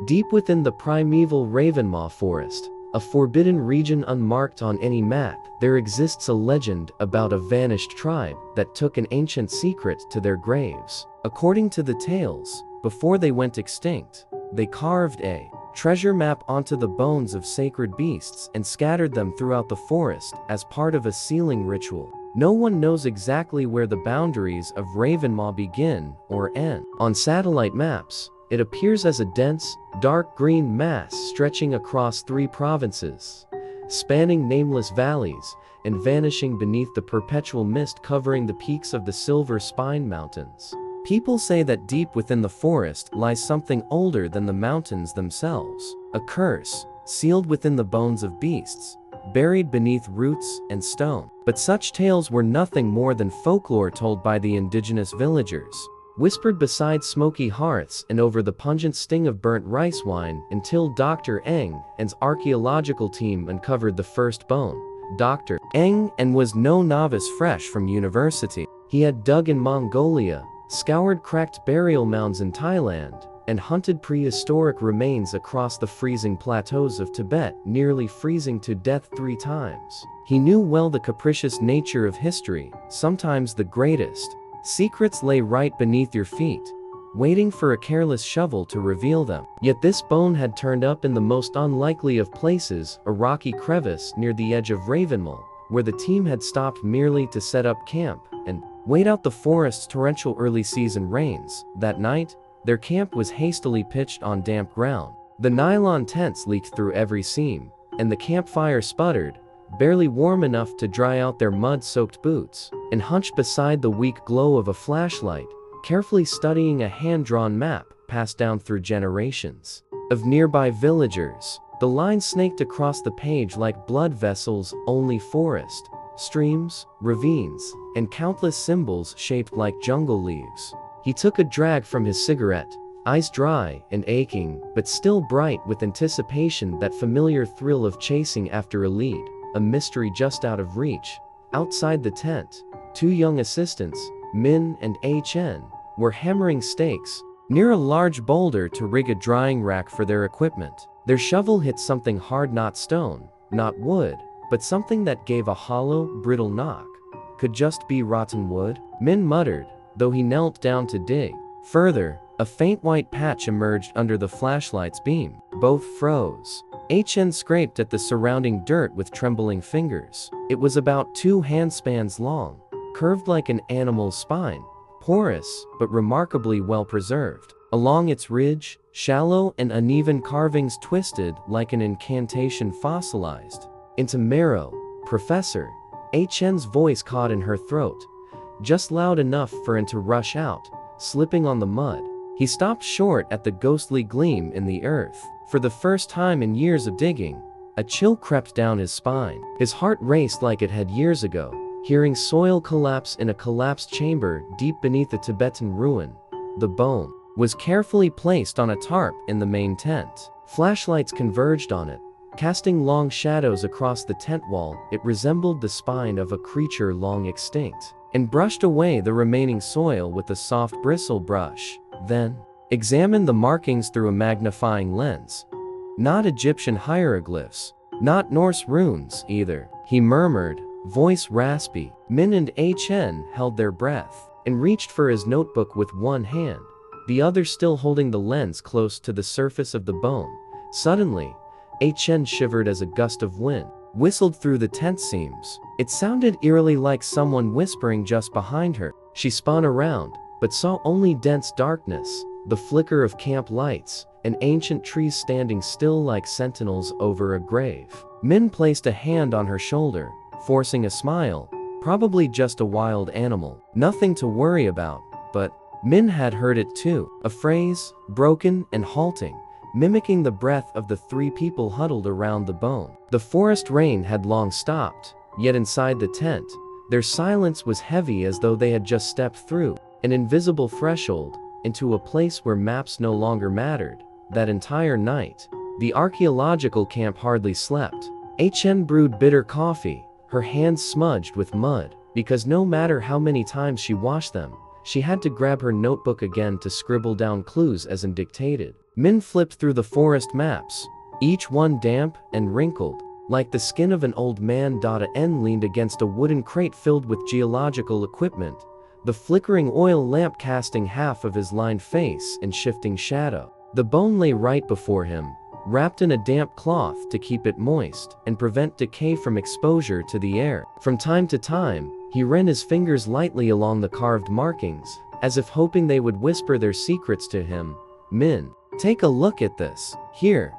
Deep within the primeval Ravenmaw forest, a forbidden region unmarked on any map, there exists a legend about a vanished tribe that took an ancient secret to their graves. According to the tales, before they went extinct, they carved a treasure map onto the bones of sacred beasts and scattered them throughout the forest as part of a sealing ritual. No one knows exactly where the boundaries of Ravenmaw begin or end. On satellite maps, it appears as a dense, dark green mass stretching across 3 provinces, spanning nameless valleys and vanishing beneath the perpetual mist covering the peaks of the Silver Spine Mountains. People say that deep within the forest lies something older than the mountains themselves, a curse sealed within the bones of beasts, buried beneath roots and stone. But such tales were nothing more than folklore told by the indigenous villagers, whispered beside smoky hearths and over the pungent sting of burnt rice wine, until Dr. Ng's archaeological team uncovered the first bone. Dr. Ng was no novice fresh from university. He had dug in Mongolia, scoured cracked burial mounds in Thailand, and hunted prehistoric remains across the freezing plateaus of Tibet, nearly freezing to death 3 times. He knew well the capricious nature of history, sometimes the greatest secrets lay right beneath your feet, waiting for a careless shovel to reveal them. Yet this bone had turned up in the most unlikely of places, a rocky crevice near the edge of Ravenmaw, where the team had stopped merely to set up camp and wait out the forest's torrential early season rains. That night, their camp was hastily pitched on damp ground. The nylon tents leaked through every seam, and the campfire sputtered, barely warm enough to dry out their mud-soaked boots. And hunched beside the weak glow of a flashlight, carefully studying a hand-drawn map passed down through generations of nearby villagers, the lines snaked across the page like blood vessels. Only forest, streams, ravines, and countless symbols shaped like jungle leaves. He took a drag from his cigarette, eyes dry and aching, but still bright with anticipation, that familiar thrill of chasing after a lead, a mystery just out of reach. Outside the tent, 2 young assistants, Min and Chen, were hammering stakes near a large boulder to rig a drying rack for their equipment. Their shovel hit something hard, not stone, not wood, but something that gave a hollow, brittle knock. Could just be rotten wood, Min muttered, though he knelt down to dig. Further, a faint white patch emerged under the flashlight's beam. Both froze. Chen scraped at the surrounding dirt with trembling fingers. It was about 2 handspans long, curved like an animal's spine, porous but remarkably well preserved. Along its ridge, shallow and uneven carvings twisted like an incantation fossilized into marrow. Professor, Chen's voice caught in her throat, just loud enough for him to rush out, slipping on the mud. He stopped short at the ghostly gleam in the earth. For the first time in years of digging, a chill crept down his spine. His heart raced like it had years ago, hearing soil collapse in a collapsed chamber deep beneath a Tibetan ruin. The bone was carefully placed on a tarp in the main tent. Flashlights converged on it, casting long shadows across the tent wall. It resembled the spine of a creature long extinct, and brushed away the remaining soil with a soft bristle brush. Then, examined the markings through a magnifying lens. Not Egyptian hieroglyphs, not Norse runes either, he murmured, voice raspy. Min and Chen held their breath, and reached for his notebook with one hand, the other still holding the lens close to the surface of the bone. Suddenly, Chen shivered as a gust of wind whistled through the tent seams. It sounded eerily like someone whispering just behind her. She spun around, but saw only dense darkness, the flicker of camp lights, and ancient trees standing still like sentinels over a grave. Min placed a hand on her shoulder, forcing a smile. Probably just a wild animal. Nothing to worry about. But Min had heard it too. A phrase, broken and halting, mimicking the breath of the 3 people huddled around the bone. The forest rain had long stopped, yet inside the tent, their silence was heavy, as though they had just stepped through an invisible threshold into a place where maps no longer mattered. That entire night, the archaeological camp hardly slept. Chen brewed bitter coffee, her hands smudged with mud, because no matter how many times she washed them, she had to grab her notebook again to scribble down clues as dictated. Min flipped through the forest maps, each one damp and wrinkled, like the skin of an old man. N leaned against a wooden crate filled with geological equipment, the flickering oil lamp casting half of his lined face in shifting shadow. The bone lay right before him, wrapped in a damp cloth to keep it moist and prevent decay from exposure to the air. From time to time, he ran his fingers lightly along the carved markings, as if hoping they would whisper their secrets to him. Min, take a look at this. Here,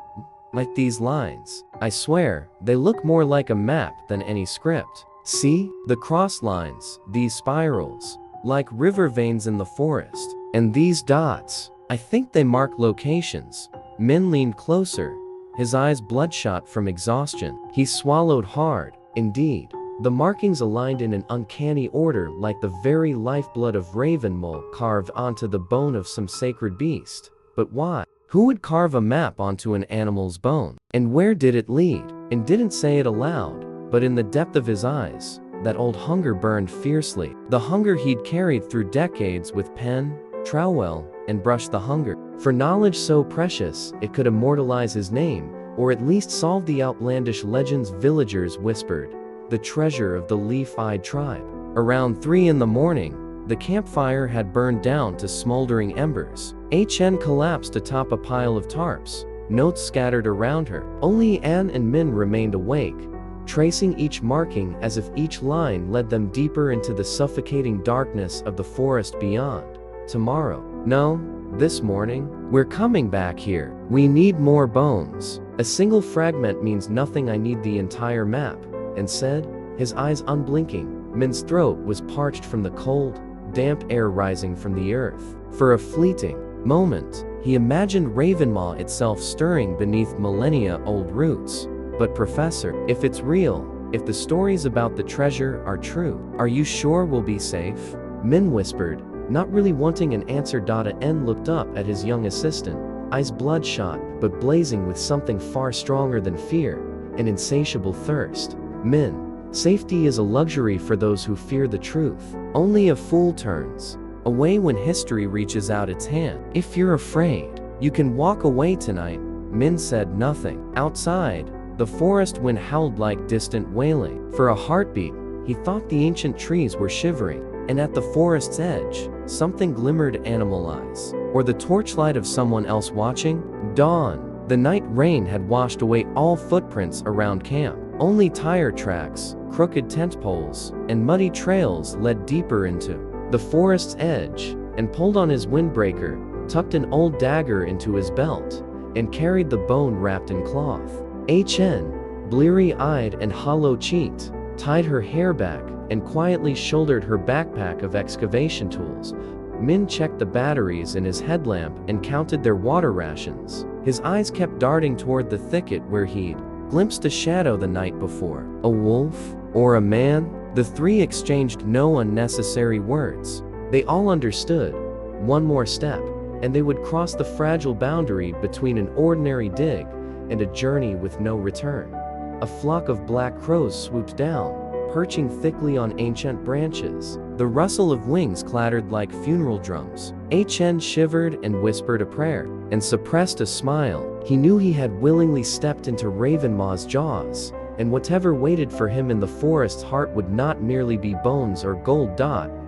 like these lines. I swear, they look more like a map than any script. See? The cross lines, these spirals, like river veins in the forest. And these dots, I think they mark locations. Min leaned closer, his eyes bloodshot from exhaustion. He swallowed hard. Indeed, the markings aligned in an uncanny order, like the very lifeblood of Ravenmaw carved onto the bone of some sacred beast. But why? Who would carve a map onto an animal's bone? And where did it lead? And didn't say it aloud, but in the depth of his eyes, that old hunger burned fiercely. The hunger he'd carried through decades with pen, trowel, and brush. The hunger for knowledge so precious it could immortalize his name, or at least solve the outlandish legends villagers whispered. The treasure of the leaf-eyed tribe. Around 3 in the morning, the campfire had burned down to smoldering embers. HN collapsed atop a pile of tarps, notes scattered around her. Only Anne and Min remained awake, tracing each marking as if each line led them deeper into the suffocating darkness of the forest beyond. Tomorrow. No, this morning. We're coming back here. We need more bones. A single fragment means nothing. I need the entire map. And said, his eyes unblinking. Min's throat was parched from the cold, damp air rising from the earth. For a fleeting moment, he imagined Ravenmaw itself stirring beneath millennia-old roots. But Professor, if it's real, if the stories about the treasure are true, are you sure we'll be safe? Min whispered, not really wanting an answer. N looked up at his young assistant, eyes bloodshot but blazing with something far stronger than fear, an insatiable thirst. Min, safety is a luxury for those who fear the truth. Only a fool turns away when history reaches out its hand. If you're afraid, you can walk away tonight. Min said nothing. Outside, the forest wind howled like distant wailing. For a heartbeat, he thought the ancient trees were shivering, and at the forest's edge, something glimmered. Animal eyes, or the torchlight of someone else watching? Dawn. The night rain had washed away all footprints around camp. Only tire tracks, crooked tent poles, and muddy trails led deeper into the forest's edge. And pulled on his windbreaker, tucked an old dagger into his belt, and carried the bone wrapped in cloth. HN, bleary-eyed and hollow-cheeked, tied her hair back and quietly shouldered her backpack of excavation tools. Min checked the batteries in his headlamp and counted their water rations. His eyes kept darting toward the thicket where he'd glimpsed a shadow the night before. A wolf? Or a man? The three exchanged no unnecessary words. They all understood. One more step, and they would cross the fragile boundary between an ordinary dig and a journey with no return. A flock of black crows swooped down, perching thickly on ancient branches. The rustle of wings clattered like funeral drums. HN shivered and whispered a prayer, and suppressed a smile. He knew he had willingly stepped into Ravenmaw's jaws, and whatever waited for him in the forest's heart would not merely be bones or gold.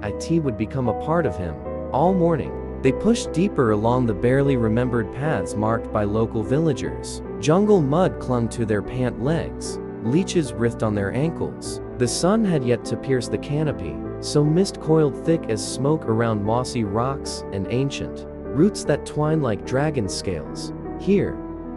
It would become a part of him. All morning, they pushed deeper along the barely remembered paths marked by local villagers. Jungle mud clung to their pant legs, leeches writhed on their ankles. The sun had yet to pierce the canopy, so mist coiled thick as smoke around mossy rocks and ancient roots that twined like dragon scales. Here,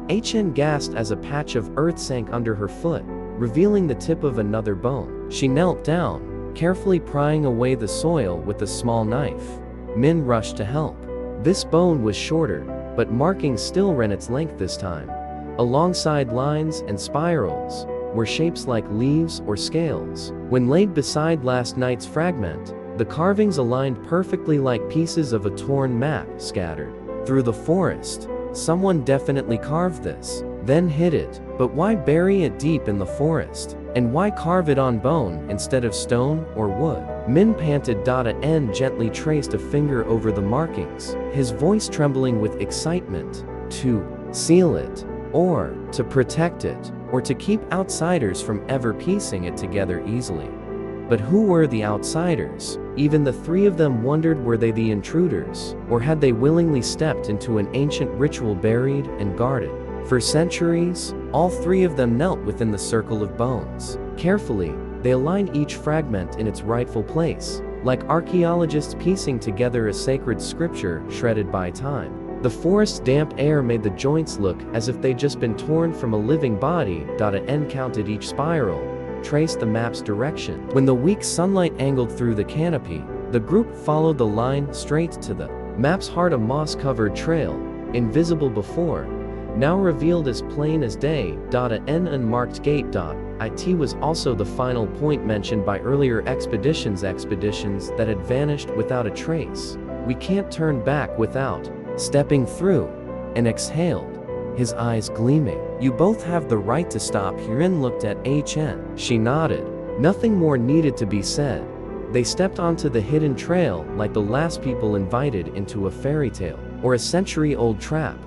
HN gasped as a patch of earth sank under her foot, revealing the tip of another bone. She knelt down, carefully prying away the soil with a small knife. Min rushed to help. This bone was shorter, but markings still ran its length this time. Alongside lines and spirals were shapes like leaves or scales. When laid beside last night's fragment, the carvings aligned perfectly like pieces of a torn map scattered through the forest. Someone definitely carved this, then hid it. But why bury it deep in the forest? And why carve it on bone instead of stone or wood? Min panted. N gently traced a finger over the markings, his voice trembling with excitement. to seal it, or to protect it, or to keep outsiders from ever piecing it together easily. But who were the outsiders? Even the three of them wondered, were they the intruders, or had they willingly stepped into an ancient ritual buried and guarded? For centuries, all three of them knelt within the circle of bones. Carefully, they aligned each fragment in its rightful place, like archaeologists piecing together a sacred scripture shredded by time. The forest's damp air made the joints look as if they'd just been torn from a living body. N counted each spiral, traced the map's direction. When the weak sunlight angled through the canopy, the group followed the line straight to the map's heart, a moss-covered trail, invisible before, now revealed as plain as day. An unmarked gate. It was also the final point mentioned by earlier expeditions that had vanished without a trace. We can't turn back without stepping through, and exhaled, his eyes gleaming. You both have the right to stop here. Rin looked at Chen. She nodded. Nothing more needed to be said. They stepped onto the hidden trail like the last people invited into a fairy tale, or a century-old trap.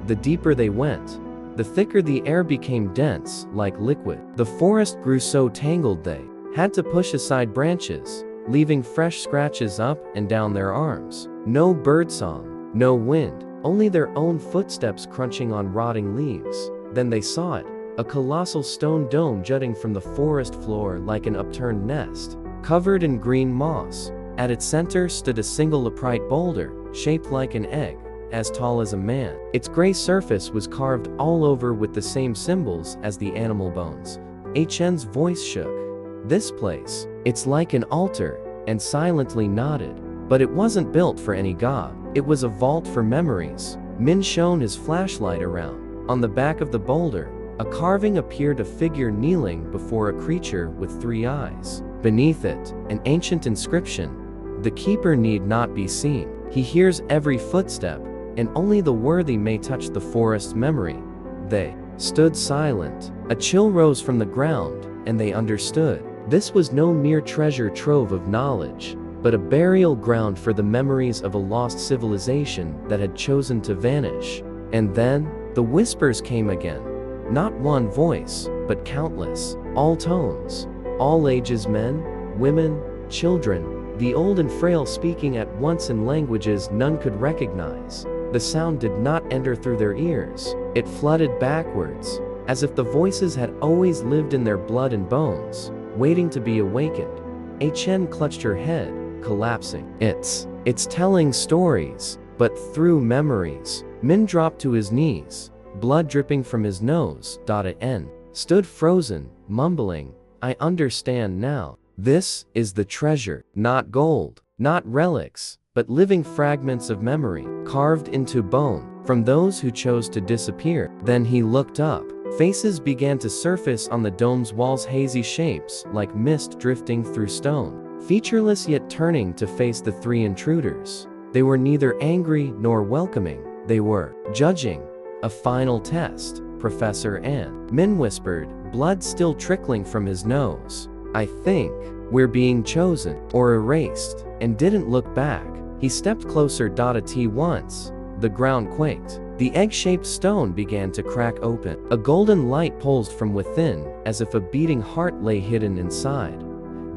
The deeper they went, the thicker the air became, dense, like liquid. The forest grew so tangled they had to push aside branches, leaving fresh scratches up and down their arms. No birdsong. No wind, only their own footsteps crunching on rotting leaves. Then they saw it, a colossal stone dome jutting from the forest floor like an upturned nest, covered in green moss. At its center stood a single upright boulder, shaped like an egg, as tall as a man. Its gray surface was carved all over with the same symbols as the animal bones. Chen's voice shook. This place, it's like an altar, and silently nodded. But it wasn't built for any god. It was a vault for memories. Min shone his flashlight around. On the back of the boulder, a carving appeared, a figure kneeling before a creature with 3 eyes. Beneath it, an ancient inscription. The keeper need not be seen. He hears every footstep, and only the worthy may touch the forest's memory. They stood silent. A chill rose from the ground, and they understood. This was no mere treasure trove of knowledge, but a burial ground for the memories of a lost civilization that had chosen to vanish. And then, the whispers came again. Not one voice, but countless. All tones, all ages, men, women, children, the old and frail, speaking at once in languages none could recognize. The sound did not enter through their ears. It flooded backwards, as if the voices had always lived in their blood and bones, waiting to be awakened. Chen clutched her head, collapsing. It's telling stories, but through memories. Min dropped to his knees, blood dripping from his nose. N stood frozen, mumbling, I understand now. This is the treasure. Not gold, not relics, but living fragments of memory, carved into bone, from those who chose to disappear. Then he looked up. Faces began to surface on the dome's walls, hazy shapes like mist drifting through stone. Featureless, yet turning to face the 3 intruders. They were neither angry nor welcoming. They were judging. A final test, Professor Ann. Min whispered, blood still trickling from his nose. I think we're being chosen, or erased, and didn't look back. He stepped closer. Once, the ground quaked. The egg-shaped stone began to crack open. A golden light pulsed from within, as if a beating heart lay hidden inside.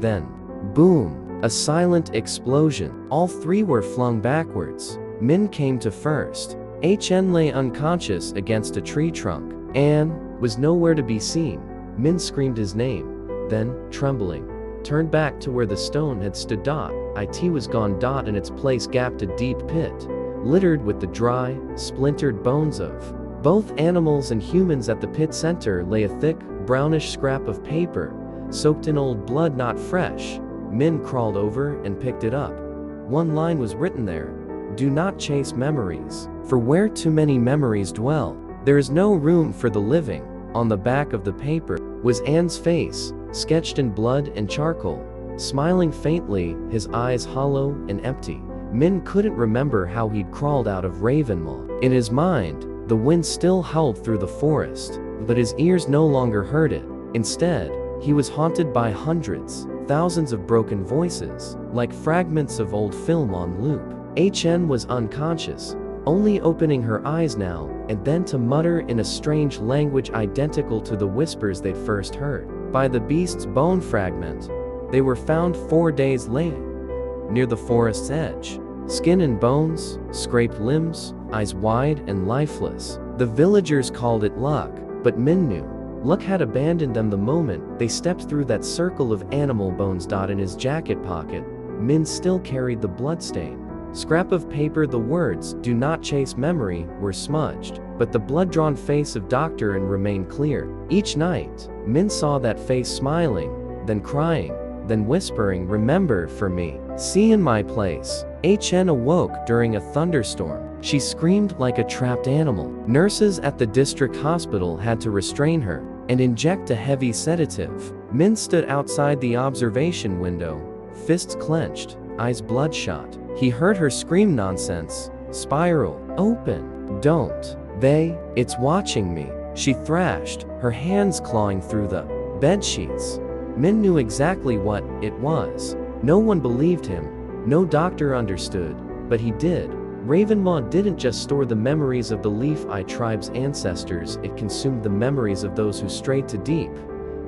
Then, boom, a silent explosion. All 3 were flung backwards. Min came to first. Chen lay unconscious against a tree trunk. Anne was nowhere to be seen. Min screamed his name, then, trembling, turned back to where the stone had stood. It was gone. In its place gaped a deep pit, littered with the dry, splintered bones of both animals and humans. At the pit center lay a thick, brownish scrap of paper, soaked in old blood, not fresh. Min crawled over and picked it up. One line was written there: do not chase memories, for where too many memories dwell, there is no room for the living. On the back of the paper was Anne's face, sketched in blood and charcoal, smiling faintly, his eyes hollow and empty. Min couldn't remember how he'd crawled out of Ravenmaw. In his mind, the wind still howled through the forest, but his ears no longer heard it. Instead, he was haunted by hundreds, thousands of broken voices, like fragments of old film on loop. Chen was unconscious, only opening her eyes now and then to mutter in a strange language identical to the whispers they'd first heard. By the beast's bone fragment, they were found 4 days later, near the forest's edge. Skin and bones, scraped limbs, eyes wide and lifeless. The villagers called it luck, but Min knew. Luck had abandoned them the moment they stepped through that circle of animal bones. In his jacket pocket, Min still carried the bloodstain. Scrap of paper. The words, "Do not chase memory," were smudged, but the blood-drawn face of Dr. N remained clear. Each night, Min saw that face smiling, then crying, then whispering, "Remember for me. See in my place." Chen awoke during a thunderstorm. She screamed like a trapped animal. Nurses at the district hospital had to restrain her and inject a heavy sedative. Min stood outside the observation window, fists clenched, eyes bloodshot. He heard her scream, "Nonsense. Spiral. Open. Don't. It's watching me," she thrashed, her hands clawing through the bedsheets. Min knew exactly what it was. No one believed him. No doctor understood, but he did. Ravenmaw didn't just store the memories of the Leaf Eye tribe's ancestors, it consumed the memories of those who strayed too deep.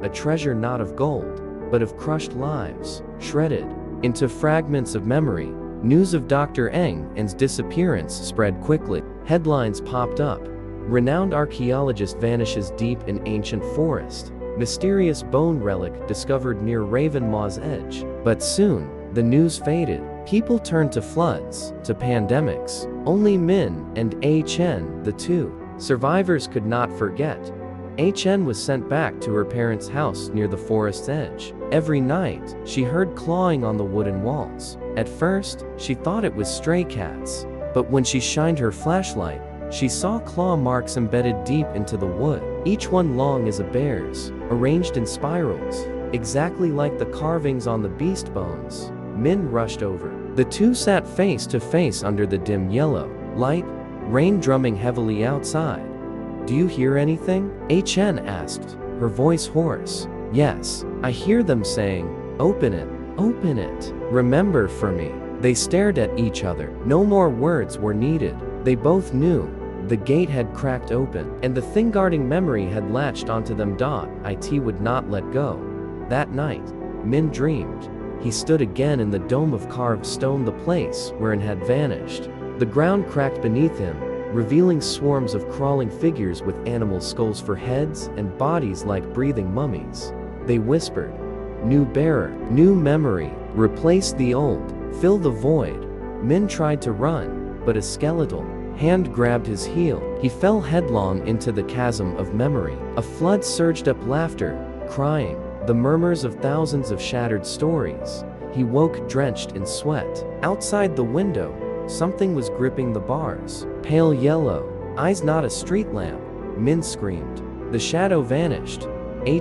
A treasure not of gold, but of crushed lives, shredded into fragments of memory. News of Dr. Ng's disappearance spread quickly. Headlines popped up. Renowned archaeologist vanishes deep in ancient forest. Mysterious bone relic discovered near Ravenmaw's edge. But soon, the news faded. People turned to floods, to pandemics. Only Min and Chen, the two survivors, could not forget. Chen was sent back to her parents' house near the forest's edge. Every night, she heard clawing on the wooden walls. At first, she thought it was stray cats, but when she shined her flashlight, she saw claw marks embedded deep into the wood, each one long as a bear's, arranged in spirals, exactly like the carvings on the beast bones. Min rushed over. The two sat face to face under the dim yellow light, rain drumming heavily outside. "Do you hear anything?" Chen asked, her voice hoarse. "Yes, I hear them saying, 'Open it, open it. Remember for me.'" They stared at each other. No more words were needed. They both knew. The gate had cracked open, and the thing guarding memory had latched onto them. It would not let go. That night, Min dreamed. He stood again in the dome of carved stone, the place where it had vanished. The ground cracked beneath him, revealing swarms of crawling figures with animal skulls for heads and bodies like breathing mummies. They whispered, "New bearer, new memory, replace the old, fill the void." Min tried to run, but a skeletal hand grabbed his heel. He fell headlong into the chasm of memory. A flood surged up, laughter, crying, the murmurs of thousands of shattered stories. He woke drenched in sweat. Outside the window, something was gripping the bars. Pale yellow, eyes, not a street lamp. Min screamed. The shadow vanished.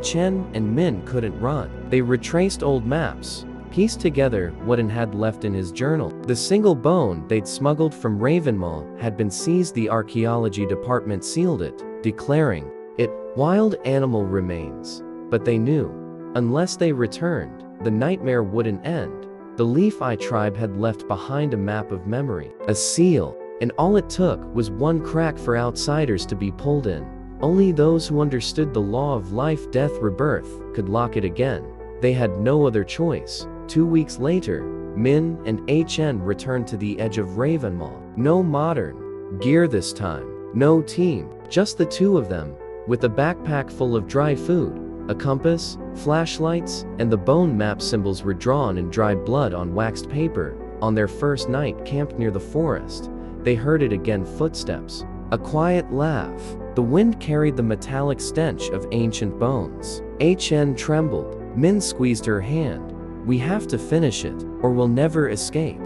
Chen and Min couldn't run. They retraced old maps, pieced together what N had left in his journal. The single bone they'd smuggled from Ravenmaw had been seized. The archaeology department sealed it, declaring it wild animal remains. But they knew, unless they returned, the nightmare wouldn't end. The Leaf Eye tribe had left behind a map of memory, a seal, and all it took was one crack for outsiders to be pulled in. Only those who understood the law of life, death, rebirth could lock it again. They had no other choice. 2 weeks later, Min and Chen returned to the edge of Ravenmaw. No modern gear this time. No team. Just the two of them, with a backpack full of dry food, a compass, flashlights, and the bone map symbols were drawn in dried blood on waxed paper. On their first night camped near the forest, they heard it again, footsteps. A quiet laugh. The wind carried the metallic stench of ancient bones. Chen trembled. Min squeezed her hand. "We have to finish it, or we'll never escape."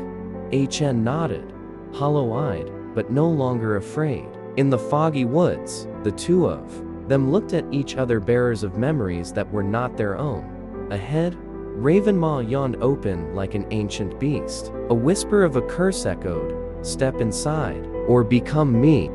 Chen nodded, hollow-eyed, but no longer afraid. In the foggy woods, the two of them looked at each other, bearers of memories that were not their own. Ahead, Ravenmaw yawned open like an ancient beast. A whisper of a curse echoed, "Step inside, or become me."